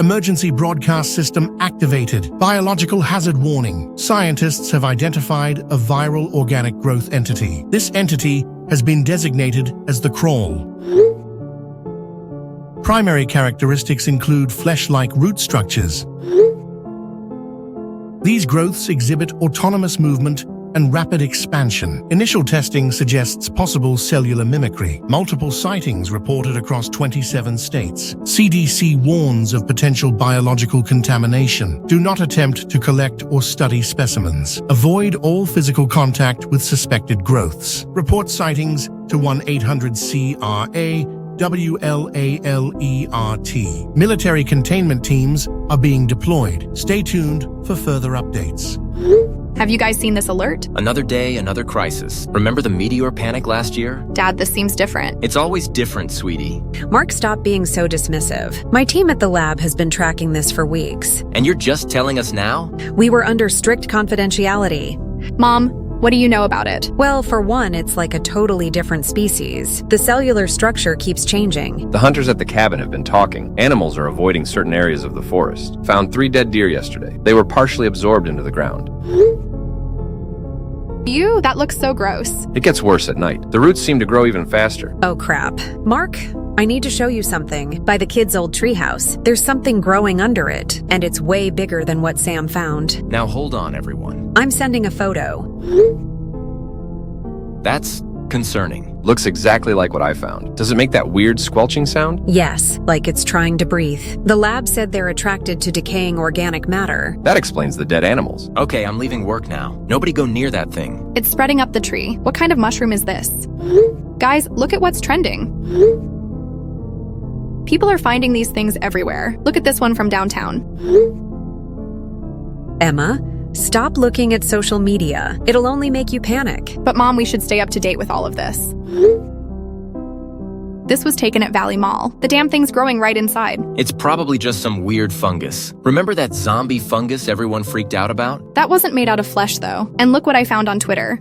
Emergency broadcast system activated. Biological hazard warning. Scientists have identified a viral organic growth entity. This entity has been designated as the crawl. Primary characteristics include flesh-like root structures. These growths exhibit autonomous movement and rapid expansion. Initial testing suggests possible cellular mimicry. Multiple sightings reported across 27 states. CDC warns of potential biological contamination. Do not attempt to collect or study specimens. Avoid all physical contact with suspected growths. Report sightings to 1-800-CRA-WLALERT. Military containment teams are being deployed. Stay tuned for further updates. Have you guys seen this alert? Another day, another crisis. Remember the meteor panic last year? Dad, this seems different. It's always different, sweetie. Mark, stop being so dismissive. My team at the lab has been tracking this for weeks. And you're just telling us now? We were under strict confidentiality. Mom, what do you know about it? Well, for one, it's like a totally different species. The cellular structure keeps changing. The hunters at the cabin have been talking. Animals are avoiding certain areas of the forest. Found 3 dead deer yesterday. They were partially absorbed into the ground. Ew, that looks so gross. It gets worse at night. The roots seem to grow even faster. Oh crap. Mark, I need to show you something. By the kids' old treehouse, there's something growing under it, and it's way bigger than what Sam found. Now hold on, everyone. I'm sending a photo. That's concerning. Looks exactly like what I found. Does it make that weird squelching sound? Yes, like it's trying to breathe. The lab said they're attracted to decaying organic matter. That explains the dead animals. Okay, I'm leaving work now. Nobody go near that thing. It's spreading up the tree. What kind of mushroom is this? Guys, look at what's trending. People are finding these things everywhere. Look at this one from downtown. Emma, stop looking at social media. It'll only make you panic. But Mom, we should stay up to date with all of this. This was taken at Valley Mall. The damn thing's growing right inside. It's probably just some weird fungus. Remember that zombie fungus everyone freaked out about? That wasn't made out of flesh, though. And look what I found on Twitter.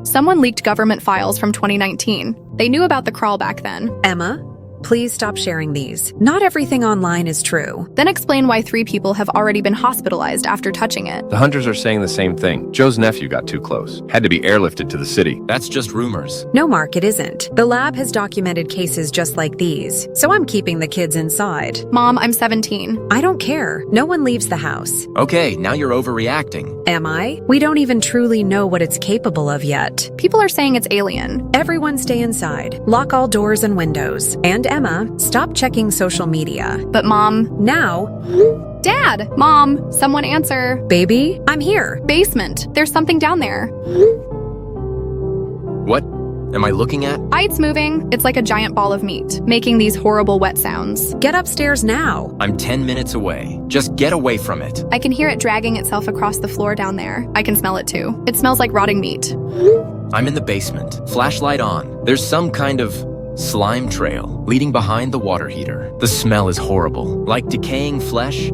Someone leaked government files from 2019. They knew about the crawl back then. Emma, please stop sharing these. Not everything online is true. Then explain why 3 people have already been hospitalized after touching it. The hunters are saying the same thing. Joe's nephew got too close. Had to be airlifted to the city. That's just rumors. No, Mark, it isn't. The lab has documented cases just like these, so I'm keeping the kids inside. Mom, I'm 17. I don't care. No one leaves the house. Okay, now you're overreacting. Am I? We don't even truly know what it's capable of yet. People are saying it's alien. Everyone stay inside. Lock all doors and windows. And Emma, stop checking social media. But Mom... Now... Dad! Mom! Someone answer. Baby, I'm here. Basement. There's something down there. What am I looking at? It's moving. It's like a giant ball of meat, making these horrible wet sounds. Get upstairs now. I'm 10 minutes away. Just get away from it. I can hear it dragging itself across the floor down there. I can smell it too. It smells like rotting meat. I'm in the basement. Flashlight on. There's some kind of slime trail leading behind the water heater. The smell is horrible. Like decaying flesh.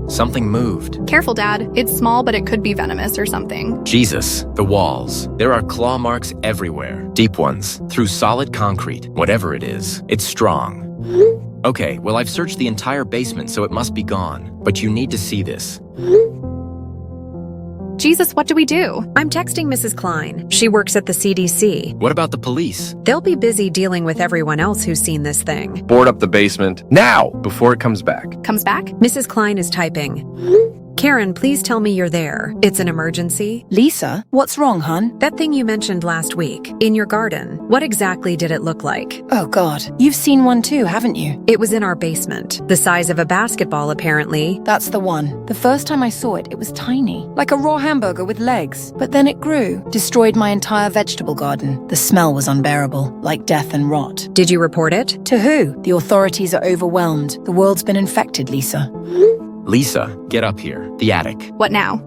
Something moved. Careful, Dad. It's small, but it could be venomous or something. Jesus, the walls. There are claw marks everywhere. Deep ones. Through solid concrete. Whatever it is, it's strong. Okay, well, I've searched the entire basement, so it must be gone. But you need to see this. Jesus, what do we do? I'm texting Mrs. Klein. She works at the CDC. What about the police? They'll be busy dealing with everyone else who's seen this thing. Board up the basement now before it comes back. Comes back? Mrs. Klein is typing. Karen, please tell me you're there. It's an emergency. Lisa, what's wrong, hon? That thing you mentioned last week, in your garden. What exactly did it look like? Oh, God. You've seen one too, haven't you? It was in our basement. The size of a basketball, apparently. That's the one. The first time I saw it, it was tiny. Like a raw hamburger with legs. But then it grew, destroyed my entire vegetable garden. The smell was unbearable, like death and rot. Did you report it? To who? The authorities are overwhelmed. The world's been infected, Lisa. Lisa, get up here. The attic. What now?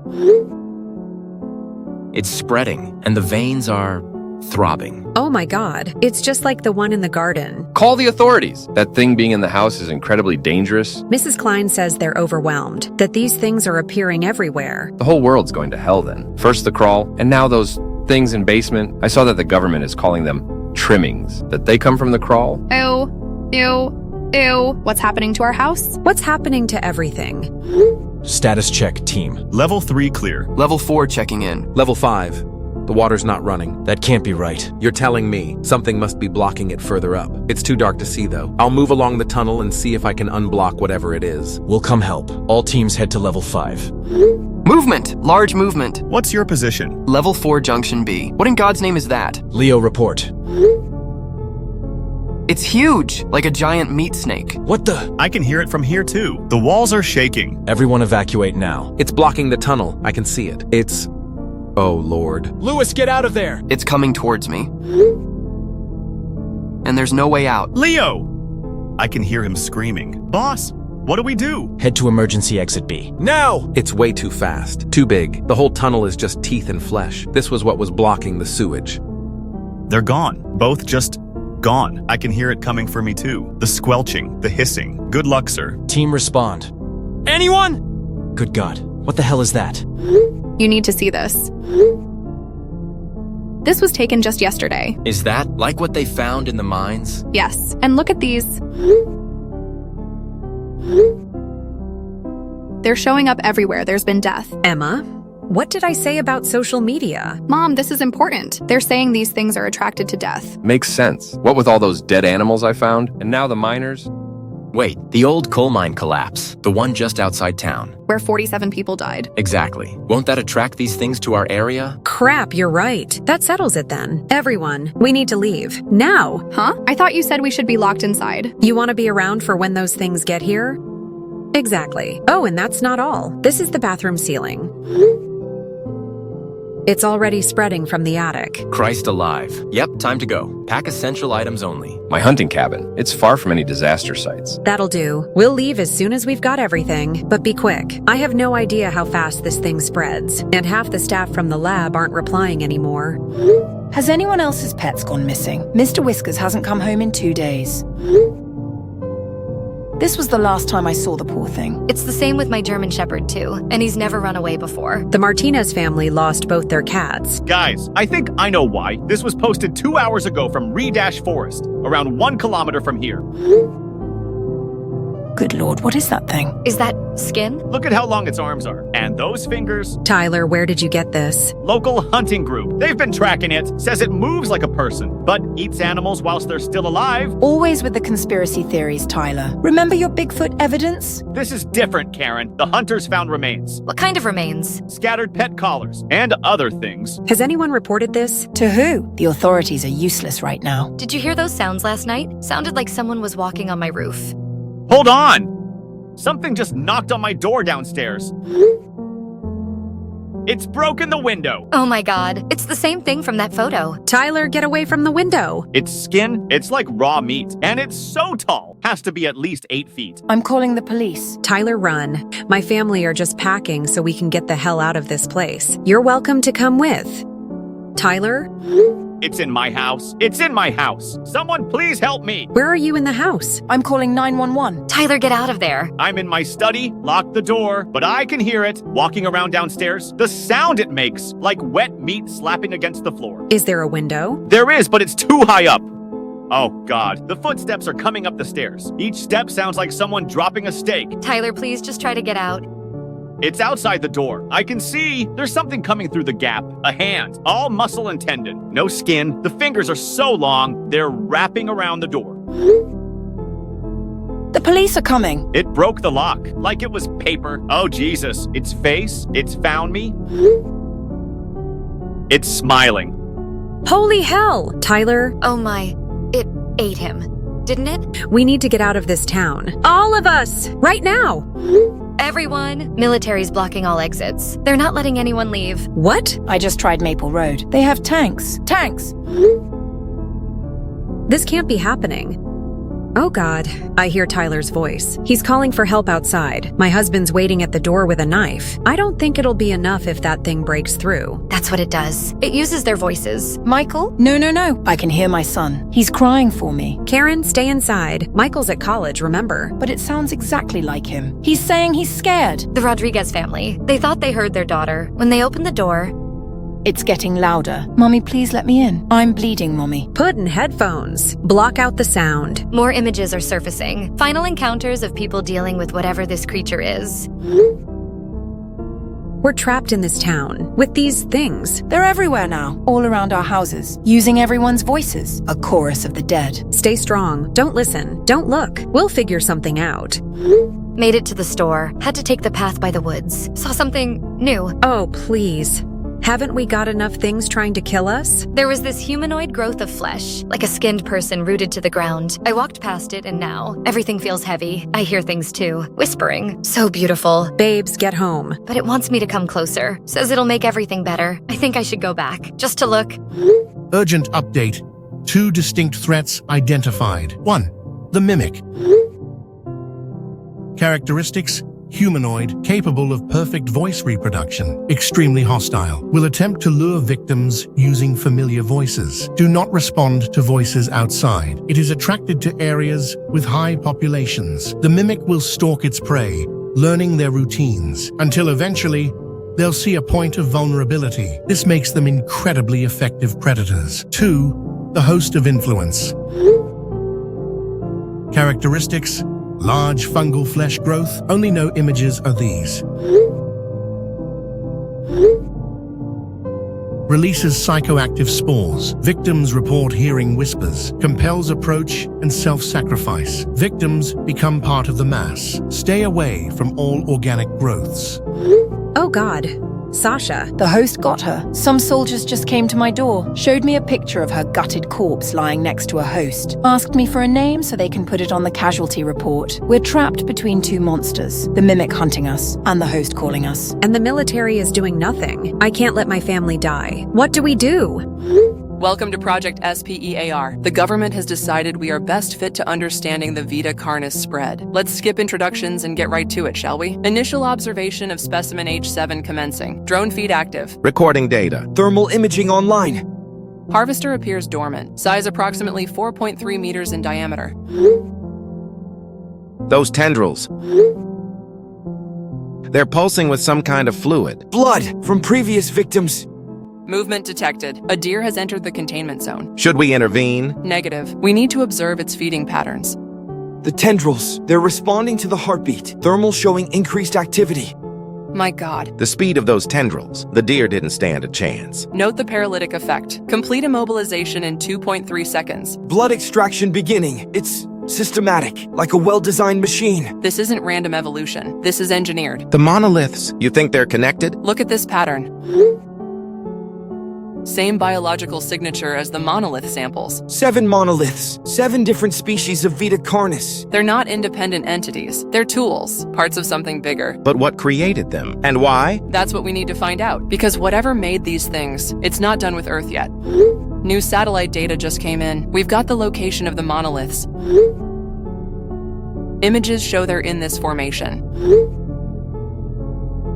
It's spreading, and the veins are throbbing. Oh my God. It's just like the one in the garden. Call the authorities. That thing being in the house is incredibly dangerous. Mrs. Klein says they're overwhelmed, that these things are appearing everywhere. The whole world's going to hell then. First the crawl, and now those things in basement. I saw that the government is calling them trimmings. That they come from the crawl. Ew. Ew. Ew. What's happening to our house? What's happening to everything? Status check, team. Level 3 clear. Level 4 checking in. Level 5. The water's not running. That can't be right. You're telling me something must be blocking it further up. It's too dark to see, though. I'll move along the tunnel and see if I can unblock whatever it is. We'll come help. All teams head to level 5. Movement! Large movement. What's your position? Level 4 Junction B. What in God's name is that? Leo, report. It's huge, like a giant meat snake. What the? I can hear it from here too. The walls are shaking. Everyone evacuate now. It's blocking the tunnel. I can see it. It's... Oh, Lord. Lewis, get out of there! It's coming towards me. And there's no way out. Leo! I can hear him screaming. Boss, what do we do? Head to emergency exit B. Now! It's way too fast. Too big. The whole tunnel is just teeth and flesh. This was what was blocking the sewage. They're gone. Both just gone. I can hear it coming for me too. The squelching, the hissing. Good luck, sir. Team respond. Anyone? Good God. What the hell is that? You need to see this. This was taken just yesterday. Is that like what they found in the mines? Yes. And look at these. They're showing up everywhere. There's been death. Emma, what did I say about social media? Mom, this is important. They're saying these things are attracted to death. Makes sense. What with all those dead animals I found, and now the miners? Wait, the old coal mine collapse, the one just outside town. Where 47 people died. Exactly. Won't that attract these things to our area? Crap, you're right. That settles it then. Everyone, we need to leave. Now! Huh? I thought you said we should be locked inside. You want to be around for when those things get here? Exactly. Oh, and that's not all. This is the bathroom ceiling. It's already spreading from the attic. Christ alive. Yep, time to go. Pack essential items only. My hunting cabin. It's far from any disaster sites. That'll do. We'll leave as soon as we've got everything, but be quick. I have no idea how fast this thing spreads, and half the staff from the lab aren't replying anymore. Has anyone else's pets gone missing? Mr. Whiskers hasn't come home in 2 days. This was the last time I saw the poor thing. It's the same with my German Shepherd, too, and he's never run away before. The Martinez family lost both their cats. Guys, I think I know why. This was posted 2 hours ago from Forest, around 1 kilometer from here. Good Lord, what is that thing? Is that skin? Look at how long its arms are. And those fingers. Tyler, where did you get this? Local hunting group. They've been tracking it. Says it moves like a person, but eats animals whilst they're still alive. Always with the conspiracy theories, Tyler. Remember your Bigfoot evidence? This is different, Karen. The hunters found remains. What kind of remains? Scattered pet collars and other things. Has anyone reported this? To who? The authorities are useless right now. Did you hear those sounds last night? Sounded like someone was walking on my roof. Hold on! Something just knocked on my door downstairs. It's broken the window. Oh my God, it's the same thing from that photo. Tyler, get away from the window. Its skin, it's like raw meat, and it's so tall. Has to be at least 8 feet. I'm calling the police. Tyler, run. My family are just packing so we can get the hell out of this place. You're welcome to come with. Tyler? It's in my house. It's in my house. Someone please help me. Where are you in the house? I'm calling 911. Tyler, get out of there. I'm in my study, locked the door, but I can hear it walking around downstairs. The sound it makes, like wet meat slapping against the floor. Is there a window? There is, but it's too high up. Oh God, the footsteps are coming up the stairs. Each step sounds like someone dropping a steak. Tyler, please just try to get out. It's outside the door. I can see there's something coming through the gap. A hand, all muscle and tendon. No skin. The fingers are so long, they're wrapping around the door. The police are coming. It broke the lock, like it was paper. Oh Jesus, its face, it's found me. It's smiling. Holy hell! Tyler? Oh my, it ate him, didn't it? We need to get out of this town. All of us! Right now! Everyone, military's blocking all exits. They're not letting anyone leave. What? I just tried Maple Road. They have tanks. Tanks! This can't be happening. Oh God, I hear Tyler's voice. He's calling for help outside. My husband's waiting at the door with a knife. I don't think it'll be enough if that thing breaks through. That's what it does. It uses their voices. Michael? No. I can hear my son. He's crying for me. Karen, stay inside. Michael's at college, remember? But it sounds exactly like him. He's saying he's scared. The Rodriguez family. They thought they heard their daughter. When they opened the door, It's getting louder. Mommy, please let me in. I'm bleeding, Mommy. Put in headphones. Block out the sound. More images are surfacing. Final encounters of people dealing with whatever this creature is. We're trapped in this town with these things. They're everywhere now, all around our houses, using everyone's voices. A chorus of the dead. Stay strong. Don't listen. Don't look. We'll figure something out. Made it to the store. Had to take the path by the woods. Saw something new. Oh, please. Haven't we got enough things trying to kill us? There was this humanoid growth of flesh, like a skinned person rooted to the ground. I walked past it and now everything feels heavy. I hear things too. Whispering. So beautiful. Babes, get home. But it wants me to come closer. Says it'll make everything better. I think I should go back, just to look. Urgent update. 2 distinct threats identified. 1. The mimic. Characteristics: humanoid, capable of perfect voice reproduction, extremely hostile, will attempt to lure victims using familiar voices. Do not respond to voices outside. It is attracted to areas with high populations. The mimic will stalk its prey, learning their routines, until eventually they'll see a point of vulnerability. This makes them incredibly effective predators. 2. The host of influence. Characteristics: large fungal flesh growth. Only no images are these. Releases psychoactive spores. Victims report hearing whispers. Compels approach and self-sacrifice. Victims become part of the mass. Stay away from all organic growths. Oh God. Sasha. The host got her. Some soldiers just came to my door, showed me a picture of her gutted corpse lying next to a host, asked me for a name so they can put it on the casualty report. We're trapped between 2 monsters, the mimic hunting us and the host calling us. And the military is doing nothing. I can't let my family die. What do we do? Welcome to Project SPEAR. The government has decided we are best fit to understanding the Vita Carnis spread. Let's skip introductions and get right to it, shall we? Initial observation of specimen H7 commencing. Drone feed active. Recording data. Thermal imaging online. Harvester appears dormant. Size approximately 4.3 meters in diameter. Those tendrils. They're pulsing with some kind of fluid. Blood from previous victims. Movement detected. A deer has entered the containment zone. Should we intervene? Negative. We need to observe its feeding patterns. The tendrils. They're responding to the heartbeat. Thermal showing increased activity. My God. The speed of those tendrils. The deer didn't stand a chance. Note the paralytic effect. Complete immobilization in 2.3 seconds. Blood extraction beginning. It's systematic, like a well-designed machine. This isn't random evolution. This is engineered. The monoliths. You think they're connected? Look at this pattern. Same biological signature as the monolith samples. 7 monoliths, 7 different species of Vita Carnis. They're not independent entities. They're tools, parts of something bigger. But what created them? And why? That's what we need to find out. Because whatever made these things, it's not done with Earth yet. New satellite data just came in. We've got the location of the monoliths. Images show they're in this formation.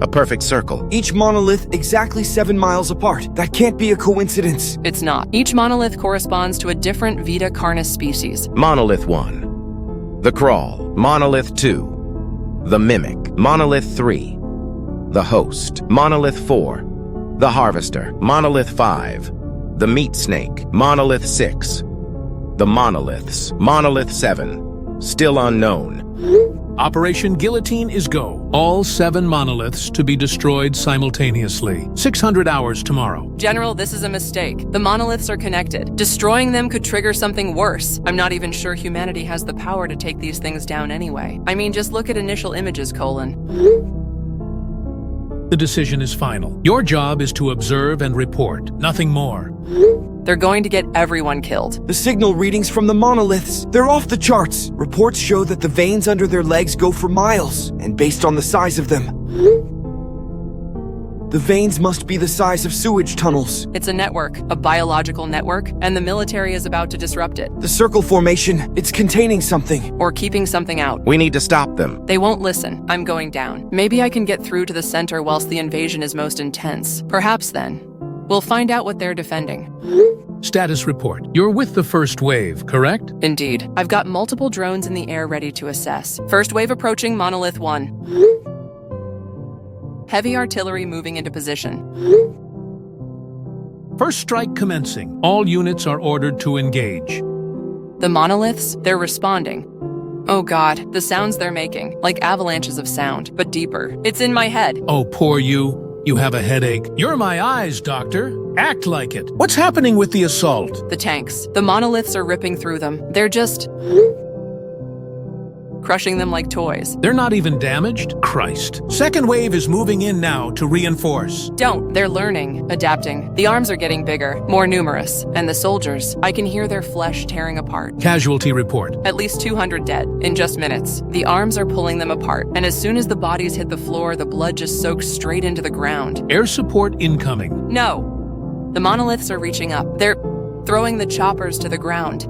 A perfect circle. Each monolith exactly 7 miles apart. That can't be a coincidence. It's not. Each monolith corresponds to a different Vita Carnis species. Monolith 1. The Crawl. Monolith 2. The Mimic. Monolith 3. The Host. Monolith 4. The Harvester. Monolith 5. The Meat Snake. Monolith 6. The Monoliths. Monolith 7. Still unknown. Operation Guillotine is go. All 7 monoliths to be destroyed simultaneously. 600 hours tomorrow. General, this is a mistake. The monoliths are connected. Destroying them could trigger something worse. I'm not even sure humanity has the power to take these things down anyway. I mean, just look at initial images, Colin. The decision is final. Your job is to observe and report, nothing more. They're going to get everyone killed. The signal readings from the monoliths, they're off the charts. Reports show that the veins under their legs go for miles, and based on the size of them, the veins must be the size of sewage tunnels. It's a network, a biological network, and the military is about to disrupt it. The circle formation, it's containing something. Or keeping something out. We need to stop them. They won't listen. I'm going down. Maybe I can get through to the center whilst the invasion is most intense. Perhaps then, we'll find out what they're defending. Status report. You're with the first wave, correct? Indeed. I've got multiple drones in the air ready to assess. First wave approaching Monolith 1. Heavy artillery moving into position. First strike commencing. All units are ordered to engage. The monoliths, they're responding. Oh God, the sounds they're making, like avalanches of sound, but deeper. It's in my head. Oh, poor you. You have a headache. You're my eyes, Doctor. Act like it. What's happening with the assault? The tanks. The monoliths are ripping through them. They're just crushing them like toys. They're not even damaged? Christ. Second wave is moving in now to reinforce. Don't. They're learning, adapting. The arms are getting bigger, more numerous. And the soldiers, I can hear their flesh tearing apart. Casualty report. At least 200 dead, in just minutes. The arms are pulling them apart, and as soon as the bodies hit the floor, the blood just soaks straight into the ground. Air support incoming. No. The monoliths are reaching up. They're throwing the choppers to the ground.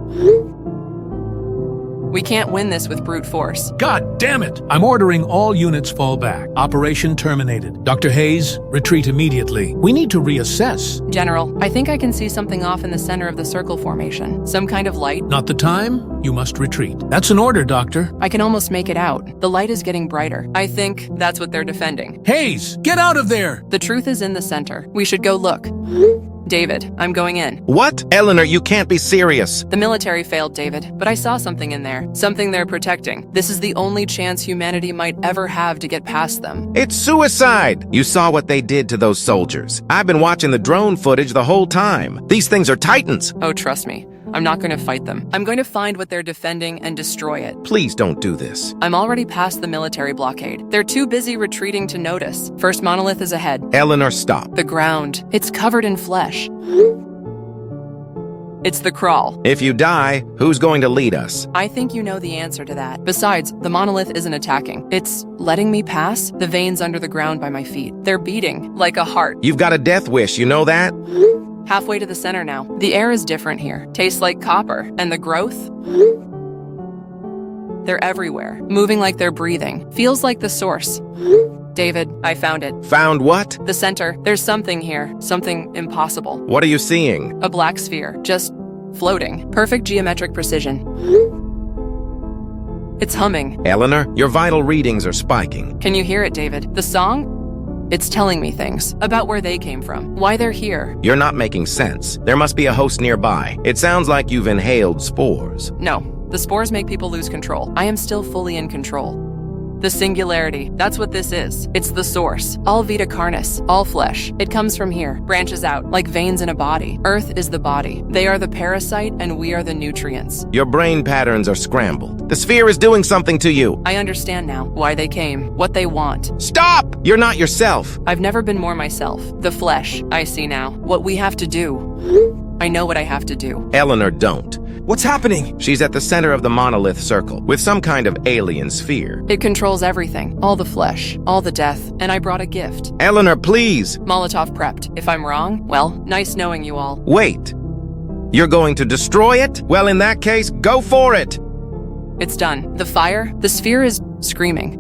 We can't win this with brute force. God damn it! I'm ordering all units fall back. Operation terminated. Dr. Hayes, retreat immediately. We need to reassess. General, I think I can see something off in the center of the circle formation. Some kind of light. Not the time. You must retreat. That's an order, Doctor. I can almost make it out. The light is getting brighter. I think that's what they're defending. Hayes, get out of there! The truth is in the center. We should go look. David, I'm going in. What? Eleanor, you can't be serious. The military failed, David, but I saw something in there. Something they're protecting. This is the only chance humanity might ever have to get past them. It's suicide! You saw what they did to those soldiers. I've been watching the drone footage the whole time. These things are titans. Oh, trust me. I'm not going to fight them. I'm going to find what they're defending and destroy it. Please don't do this. I'm already past the military blockade. They're too busy retreating to notice. First monolith is ahead. Eleanor, stop. The ground. It's covered in flesh. It's the crawl. If you die, who's going to lead us? I think you know the answer to that. Besides, the monolith isn't attacking. It's letting me pass the veins under the ground by my feet. They're beating like a heart. You've got a death wish, you know that? Halfway to the center now. The air is different here. Tastes like copper. And the growth? They're everywhere. Moving like they're breathing. Feels like the source. David, I found it. Found what? The center. There's something here. Something impossible. What are you seeing? A black sphere. Just floating. Perfect geometric precision. It's humming. Eleanor, your vital readings are spiking. Can you hear it, David? The song? It's telling me things about where they came from, why they're here. You're not making sense. There must be a host nearby. It sounds like you've inhaled spores. No, the spores make people lose control. I am still fully in control. The singularity, that's what this is. It's the source. All Vita Carnis, all flesh. It comes from here, branches out, like veins in a body. Earth is the body. They are the parasite, and we are the nutrients. Your brain patterns are scrambled. The sphere is doing something to you. I understand now why they came, what they want. Stop! You're not yourself. I've never been more myself. The flesh, I see now. What we have to do. I know what I have to do. Eleanor, don't. What's happening? She's at the center of the monolith circle, with some kind of alien sphere. It controls everything, all the flesh, all the death, and I brought a gift. Eleanor, please! Molotov prepped. If I'm wrong, well, nice knowing you all. Wait! You're going to destroy it? Well, in that case, go for it! It's done. The fire, the sphere is screaming.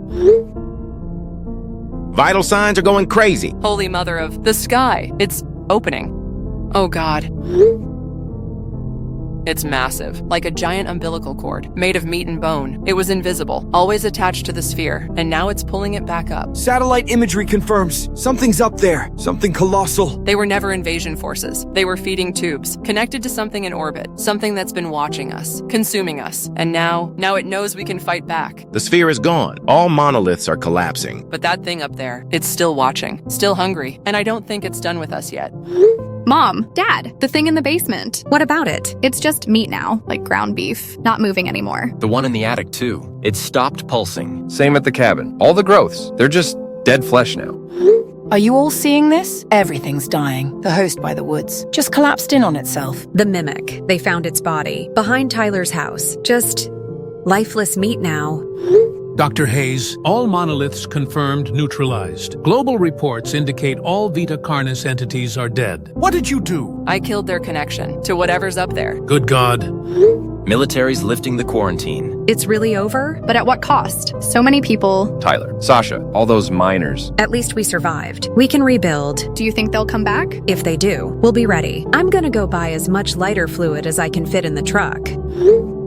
Vital signs are going crazy. Holy mother of the sky, it's opening. Oh God. It's massive, like a giant umbilical cord, made of meat and bone. It was invisible, always attached to the sphere, and now it's pulling it back up. Satellite imagery confirms. Something's up there. Something colossal. They were never invasion forces. They were feeding tubes, connected to something in orbit, something that's been watching us, consuming us. And now it knows we can fight back. The sphere is gone. All monoliths are collapsing. But that thing up there, it's still watching, still hungry, and I don't think it's done with us yet. Mom, Dad, the thing in the basement. What about it? It's just meat now, like ground beef, not moving anymore. The one in the attic, too. It stopped pulsing. Same at the cabin. All the growths, they're just dead flesh now. Are you all seeing this? Everything's dying. The host by the woods just collapsed in on itself. The mimic. They found its body behind Tyler's house. Just lifeless meat now. Dr. Hayes, all monoliths confirmed neutralized. Global reports indicate all Vita Carnis entities are dead. What did you do? I killed their connection to whatever's up there. Good God. Military's lifting the quarantine. It's really over? But at what cost? So many people. Tyler, Sasha, all those miners. At least we survived. We can rebuild. Do you think they'll come back? If they do, we'll be ready. I'm gonna go buy as much lighter fluid as I can fit in the truck.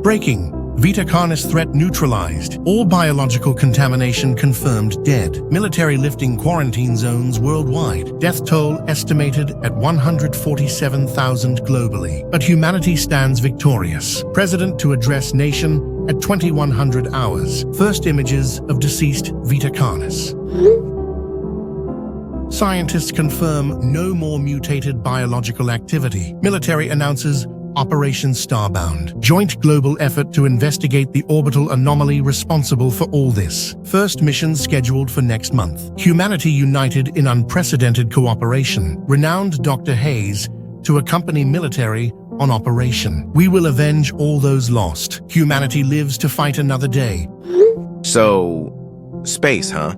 Breaking. Vita Carnis threat neutralized. All biological contamination confirmed dead. Military lifting quarantine zones worldwide. Death toll estimated at 147,000 globally. But humanity stands victorious. President to address nation at 2100 hours. First images of deceased Vita Carnis. Scientists confirm no more mutated biological activity. Military announces Operation Starbound. Joint global effort to investigate the orbital anomaly responsible for all this. First mission scheduled for next month. Humanity united in unprecedented cooperation. Renowned Dr. Hayes to accompany military on operation. We will avenge all those lost. Humanity lives to fight another day. So, space, huh?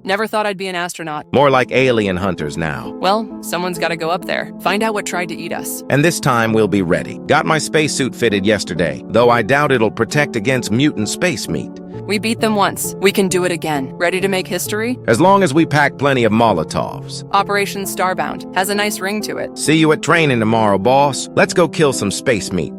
Never thought I'd be an astronaut. More like alien hunters now. Well, someone's got to go up there. Find out what tried to eat us. And this time we'll be ready. Got my spacesuit fitted yesterday, though I doubt it'll protect against mutant space meat. We beat them once. We can do it again. Ready to make history? As long as we pack plenty of Molotovs. Operation Starbound has a nice ring to it. See you at training tomorrow, boss. Let's go kill some space meat.